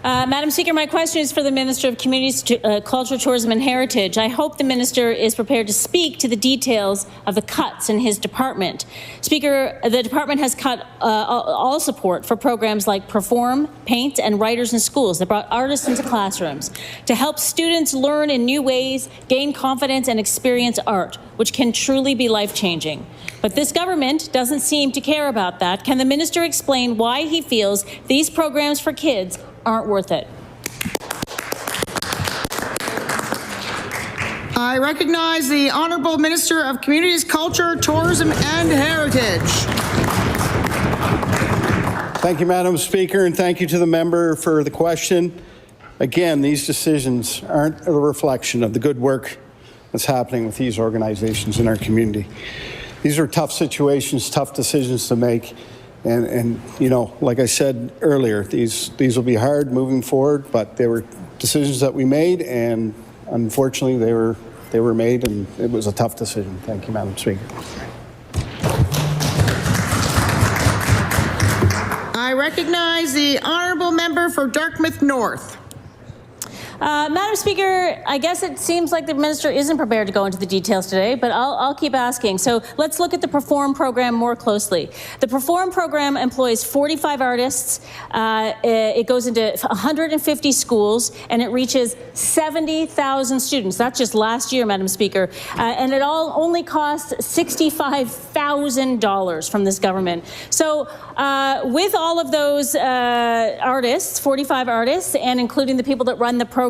Madam Speaker, my question is for the Minister of Communities, Culture, Tourism and Heritage. I hope the Minister is prepared to speak to the details of the cuts in his department. Speaker, the department has cut all support for programs like Perform, Paint and Writers in Schools that brought artists into classrooms to help students learn in new ways, gain confidence and experience art, which can truly be life-changing. But this government doesn't seem to care about that. Can the Minister explain why he feels these programs for kids aren't worth it? I recognize the Honourable Minister of Communities, Culture, Tourism and Heritage. Thank you, Madam Speaker, and thank you to the member for the question. Again, these decisions aren't a reflection of the good work that's happening with these organizations in our community. These are tough situations, tough decisions to make. And you know, like I said earlier, these will be hard moving forward, but they were decisions that we made, and unfortunately they were made, and it was a tough decision. Thank you, Madam Speaker. I recognize the Honourable Member for Dartmouth North. Madam Speaker, I guess it seems like the Minister isn't prepared to go into the details today, but I'll keep asking. So let's look at the Perform program more closely. The Perform program employs 45 artists. It goes into 150 schools, and it reaches 70,000 students. That's just last year, Madam Speaker. And it all only costs $65,000 from this government. So with all of those artists, 45 artists, and including the people that run the program,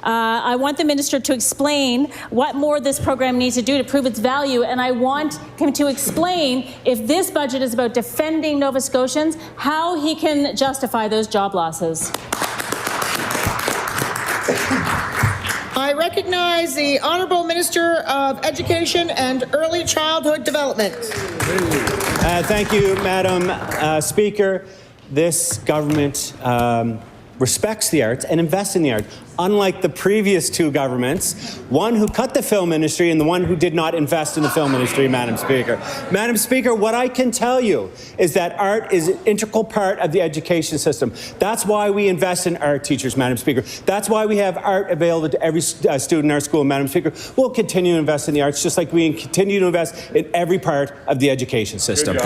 I want the Minister to explain what more this program needs to do to prove its value, and I want him to explain, if this budget is about defending Nova Scotians, how he can justify those job losses. I recognize the Honourable Minister of Education and Early Childhood Development. Thank you, Madam Speaker. This government respects the arts and invests in the arts, unlike the previous two governments, one who cut the film industry and the one who did not invest in the film industry, Madam Speaker. Madam Speaker, what I can tell you is that art is an integral part of the education system. That's why we invest in art teachers, Madam Speaker. That's why we have art available to every student in our school, Madam Speaker. We'll continue to invest in the arts just like we continue to invest in every part of the education system.